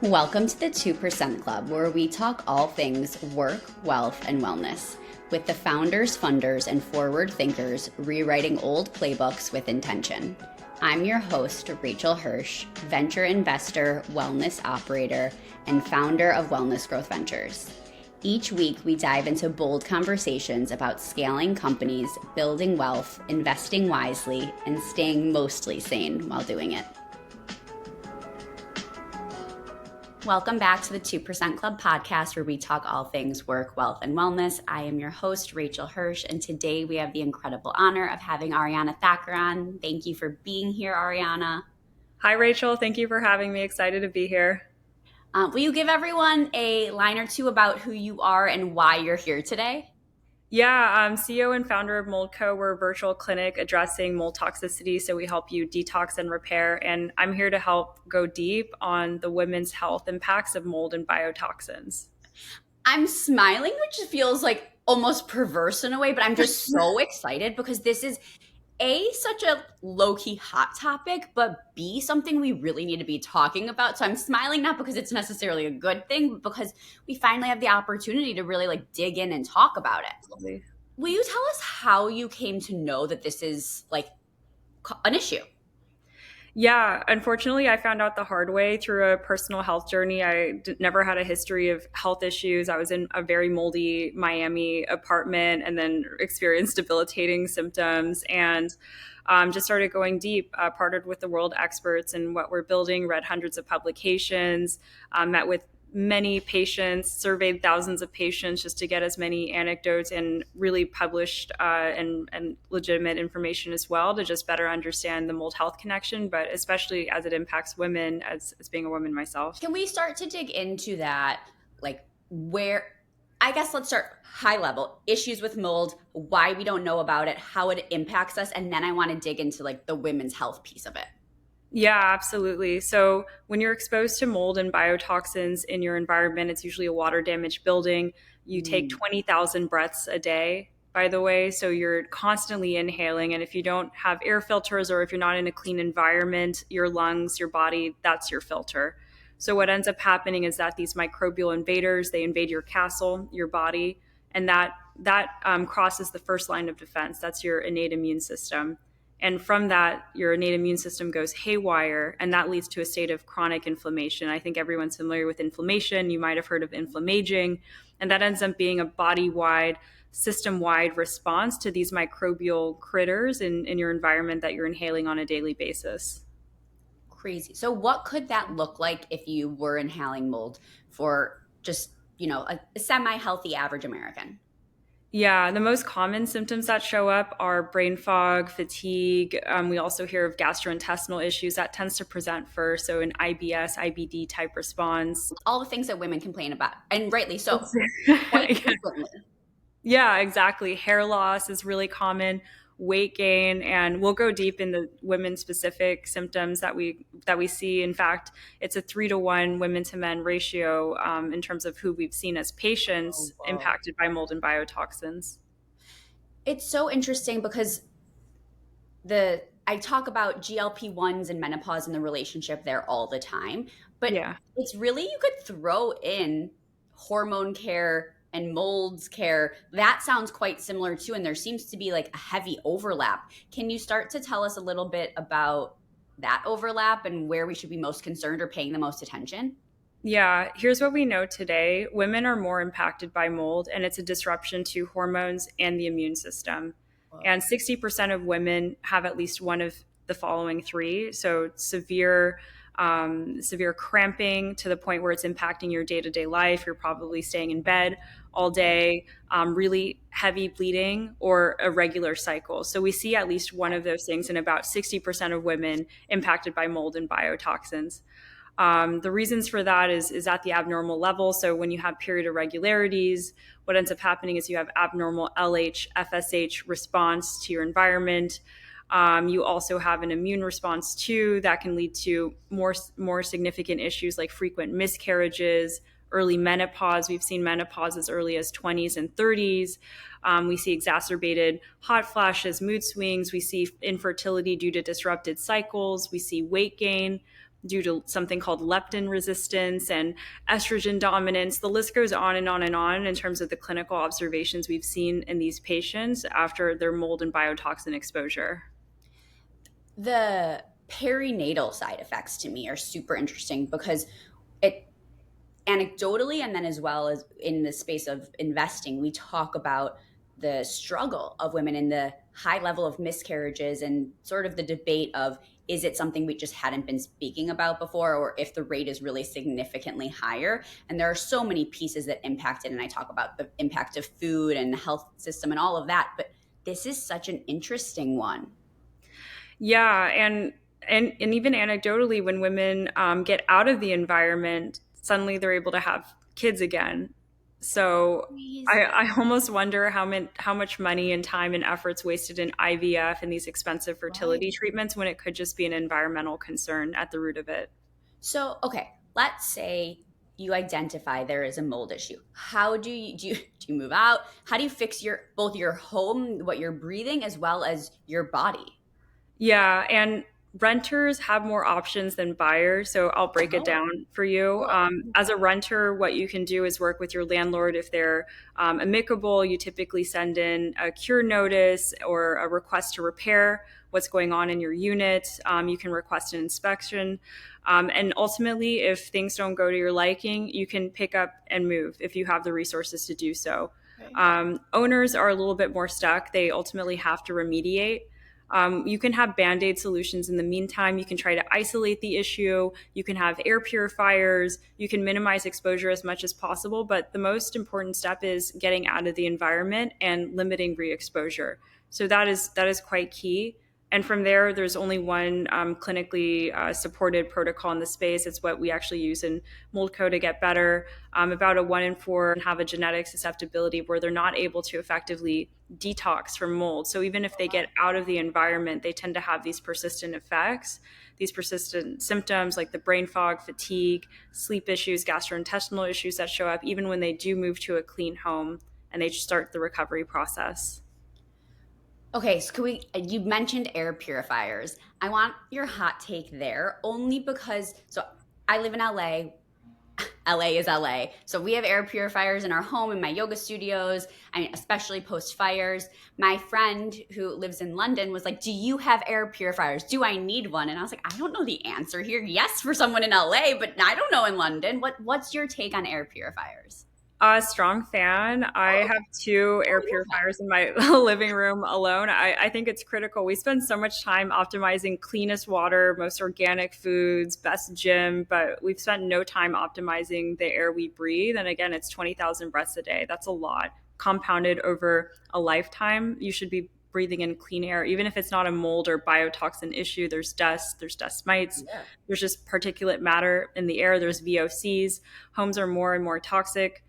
Welcome to the 2% Club, where we talk all things work, wealth, and wellness, with the founders, funders, and forward thinkers rewriting old playbooks with intention. I'm your host, Rachel Hirsch, venture investor, wellness operator, and founder of Wellness Growth Ventures. Each week, we dive into bold conversations about scaling companies, building wealth, investing wisely, and staying mostly sane while doing it. Welcome back to the 2% Club podcast, where we talk all things work, wealth, and wellness. I am your host, Rachel Hirsch, and today we have the incredible honor of having Ariana Thacker on. Thank you for being here, Ariana. Hi, Rachel. Thank you for having me. Excited to be here. Will you give everyone a line or two about who you are and why you're here today? Yeah, I'm CEO and founder of MoldCo. We're a virtual clinic addressing mold toxicity, so we help you detox and repair. And I'm here to help go deep on the women's health impacts of mold and biotoxins. I'm smiling, which feels like almost perverse in a way, but I'm just so excited because this is A, such a low-key hot topic, but B, something we really need to be talking about. So I'm smiling not because it's necessarily a good thing, but because we finally have the opportunity to really dig in and talk about it. Absolutely. Will you tell us how you came to know that this is an issue? Yeah, unfortunately, I found out the hard way through a personal health journey. I never had a history of health issues. I was in a very moldy Miami apartment and then experienced debilitating symptoms and just started going deep, partnered with the world experts in what we're building, read hundreds of publications, met with many patients, surveyed thousands of patients just to get as many anecdotes and really published and legitimate information as well to just better understand the mold health connection, but especially as it impacts women as being a woman myself. Can we start to dig into that? I guess let's start high level, issues with mold, why we don't know about it, how it impacts us, and then I want to dig into the women's health piece of it. Yeah, absolutely. So when you're exposed to mold and biotoxins in your environment, it's usually a water damaged building. You take 20,000 breaths a day, by the way. So you're constantly inhaling. And if you don't have air filters or if you're not in a clean environment, your lungs, your body, that's your filter. So what ends up happening is that these microbial invaders, they invade your castle, your body, and that crosses the first line of defense. That's your innate immune system. And from that, your innate immune system goes haywire, and that leads to a state of chronic inflammation. I think everyone's familiar with inflammation. You might have heard of inflammaging, and that ends up being a body-wide, system-wide response to these microbial critters in your environment that you're inhaling on a daily basis. Crazy. So what could that look like if you were inhaling mold for just, a semi-healthy average American? Yeah, the most common symptoms that show up are brain fog, fatigue. We also hear of gastrointestinal issues. That tends to present first. So an IBS, IBD type response. All the things that women complain about, and rightly so. Yeah, exactly. Hair loss is really common, weight gain, and we'll go deep in the women-specific symptoms that we see. In fact, it's a 3-to-1 women to men ratio in terms of who we've seen as patients impacted by mold and biotoxins. It's so interesting because I talk about GLP-1s and menopause and the relationship there all the time, but It's really, you could throw in hormone care and molds care. That sounds quite similar too, and there seems to be a heavy overlap. Can you start to tell us a little bit about that overlap and where we should be most concerned or paying the most attention? Yeah, here's what we know today. Women are more impacted by mold, and it's a disruption to hormones and the immune system. Wow. And 60% of women have at least one of the following three. So severe cramping to the point where it's impacting your day-to-day life. You're probably staying in bed all day, really heavy bleeding, or irregular cycle. So we see at least one of those things in about 60% of women impacted by mold and biotoxins. The reasons for that is at the abnormal level. So when you have period irregularities, what ends up happening is you have abnormal LH, FSH response to your environment. You also have an immune response too that can lead to more significant issues like frequent miscarriages, early menopause. We've seen menopause as early as 20s and 30s. We see exacerbated hot flashes, mood swings. We see infertility due to disrupted cycles. We see weight gain. due to something called leptin resistance and estrogen dominance. The list goes on and on and on in terms of the clinical observations we've seen in these patients after their mold and biotoxin exposure. The perinatal side effects to me are super interesting because it anecdotally, and then as well as in the space of investing, we talk about the struggle of women and the high level of miscarriages and sort of the debate of, is it something we just hadn't been speaking about before, or if the rate is really significantly higher? And there are so many pieces that impact it. And I talk about the impact of food and the health system and all of that. But this is such an interesting one. Yeah, and even anecdotally, when women get out of the environment, suddenly they're able to have kids again. So I almost wonder how much money and time and efforts wasted in IVF and these expensive fertility Right. treatments when it could just be an environmental concern at the root of it. So, okay, let's say you identify there is a mold issue. How do you move out? How do you fix your both your home, what you're breathing, as well as your body? Yeah, and renters have more options than buyers. So I'll break it Oh, down for you. cool. As a renter, what you can do is work with your landlord. If they're amicable, you typically send in a cure notice or a request to repair what's going on in your unit. You can request an inspection. And ultimately, if things don't go to your liking, you can pick up and move if you have the resources to do so. Okay. Owners are a little bit more stuck. They ultimately have to remediate. You can have band aid solutions in the meantime. You can try to isolate the issue. You can have air purifiers. You can minimize exposure as much as possible. But the most important step is getting out of the environment and limiting re exposure. So that is quite key. And from there, there's only one clinically supported protocol in the space. It's what we actually use in MoldCo to get better. About a 1 in 4 have a genetic susceptibility where they're not able to effectively detox from mold. So even if they get out of the environment, they tend to have these persistent effects, these persistent symptoms like the brain fog, fatigue, sleep issues, gastrointestinal issues that show up even when they do move to a clean home and they start the recovery process. Okay, so you mentioned air purifiers. I want your hot take there only because, so I live in LA. LA is LA. So we have air purifiers in our home, in my yoga studios, I mean, especially post fires. My friend who lives in London was like, "Do you have air purifiers? Do I need one?" And I was like, "I don't know the answer here. Yes, for someone in LA, but I don't know in London. What's your take on air purifiers?" Strong fan. I Oh, have two oh, air yeah. purifiers in my living room alone. I think it's critical. We spend so much time optimizing cleanest water, most organic foods, best gym, but we've spent no time optimizing the air we breathe. And again, it's 20,000 breaths a day. That's a lot. Compounded over a lifetime, you should be breathing in clean air. Even if it's not a mold or biotoxin issue, there's dust mites, Yeah. there's just particulate matter in the air, there's VOCs. Homes are more and more toxic,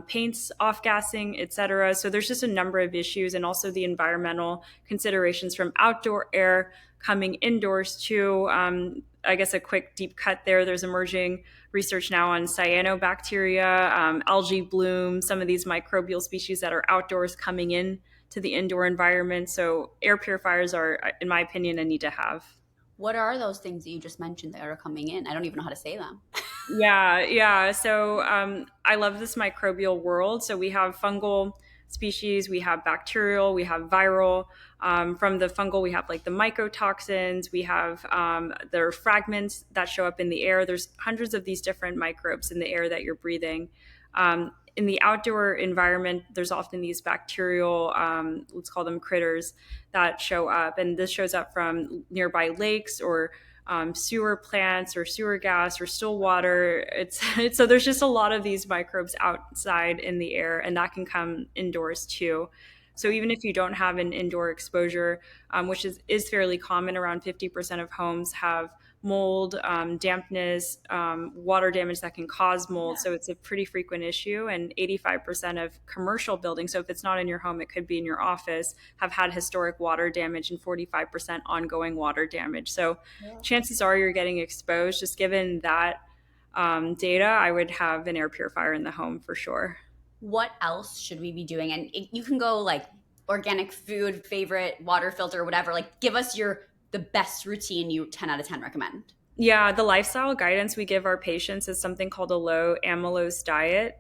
paints, off gassing, etc. So there's just a number of issues, and also the environmental considerations from outdoor air coming indoors too. I guess a quick deep cut there. There's emerging research now on cyanobacteria, algae bloom, some of these microbial species that are outdoors coming in to the indoor environment. So air purifiers are, in my opinion, a need to have. What are those things that you just mentioned that are coming in? I don't even know how to say them. Yeah, yeah. So I love this microbial world. So we have fungal species, we have bacterial, we have viral. From the fungal, we have like the mycotoxins, we have there are fragments that show up in the air. There's hundreds of these different microbes in the air that you're breathing. In the outdoor environment, there's often these bacterial, let's call them critters, that show up. And this shows up from nearby lakes or sewer plants or sewer gas or still water. It's so there's just a lot of these microbes outside in the air, and that can come indoors too. So even if you don't have an indoor exposure, which is fairly common, around 50% of homes have mold, dampness, water damage that can cause mold. So it's a pretty frequent issue. And 85% of commercial buildings, so if it's not in your home, it could be in your office, have had historic water damage and 45% ongoing water damage. So Yeah. chances are you're getting exposed. Just given that data, I would have an air purifier in the home for sure. What else should we be doing? And you can go like organic food, favorite water filter, whatever. Like, give us the best routine you 10 out of 10 recommend. Yeah, the lifestyle guidance we give our patients is something called a low amylose diet.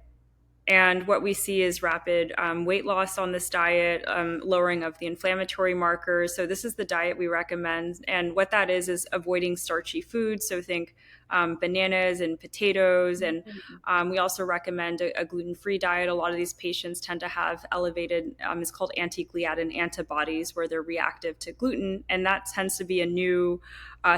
And what we see is rapid weight loss on this diet, lowering of the inflammatory markers. So this is the diet we recommend. And what that is avoiding starchy foods. So think bananas and potatoes. And we also recommend a gluten-free diet. A lot of these patients tend to have elevated, it's called anti-gliadin antibodies, where they're reactive to gluten. And that tends to be a new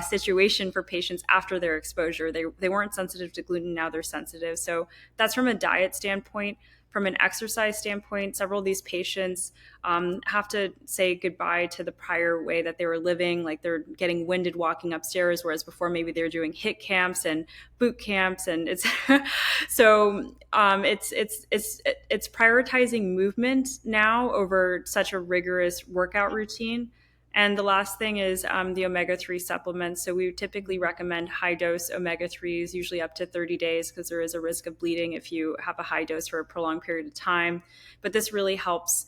situation for patients after their exposure. They weren't sensitive to gluten, now they're sensitive. So that's from a diet standpoint. From an exercise standpoint, several of these patients have to say goodbye to the prior way that they were living. Like they're getting winded walking upstairs, whereas before maybe they were doing HIIT camps and boot camps, and it's so it's prioritizing movement now over such a rigorous workout routine. And the last thing is the omega-3 supplements. So we typically recommend high dose omega-3s, usually up to 30 days, because there is a risk of bleeding if you have a high dose for a prolonged period of time. But this really helps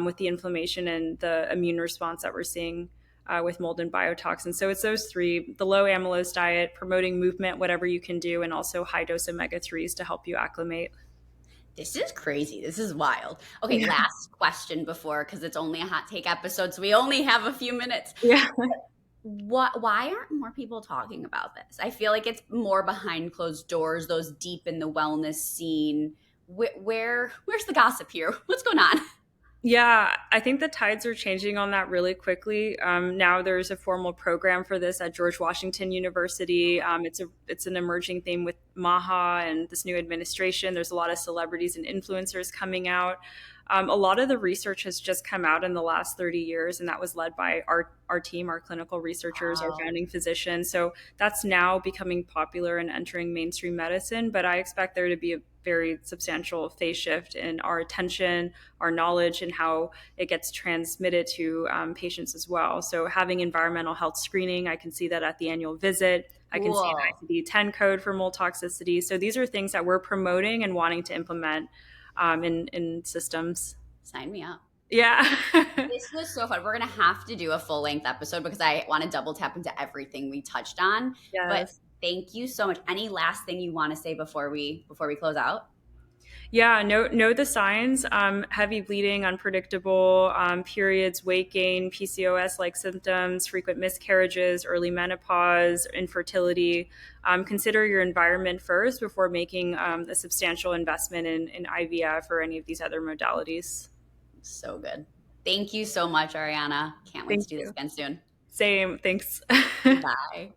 with the inflammation and the immune response that we're seeing with mold and biotoxins. So it's those three: the low amylose diet, promoting movement, whatever you can do, and also high dose omega-3s to help you acclimate. This is crazy. This is wild. Okay, Yeah. last question before, because it's only a hot take episode, so we only have a few minutes. Yeah. Why aren't more people talking about this? I feel like it's more behind closed doors, those deep in the wellness scene. Where's the gossip here? What's going on? Yeah, I think the tides are changing on that really quickly. Now there's a formal program for this at George Washington University. It's an emerging theme with Maha and this new administration. There's a lot of celebrities and influencers coming out. A lot of the research has just come out in the last 30 years, and that was led by our team, our clinical researchers, our Wow. founding physicians. So that's now becoming popular and entering mainstream medicine. But I expect there to be a very substantial phase shift in our attention, our knowledge, and how it gets transmitted to patients as well. So having environmental health screening, I can see that at the annual visit. I can see an Cool. ICD-10 code for mold toxicity. So these are things that we're promoting and wanting to implement in systems. Sign me up. Yeah. This was so fun. We're gonna have to do a full length episode because I want to double tap into everything we touched on. But Yes. thank you so much. Any last thing you want to say before we close out? Yeah, know the signs: heavy bleeding, unpredictable periods, weight gain, PCOS-like symptoms, frequent miscarriages, early menopause, infertility. Consider your environment first before making a substantial investment in IVF or any of these other modalities. So good. Thank you so much, Ariana. Can't wait to Thank do this you. again soon. Same. Thanks. Bye.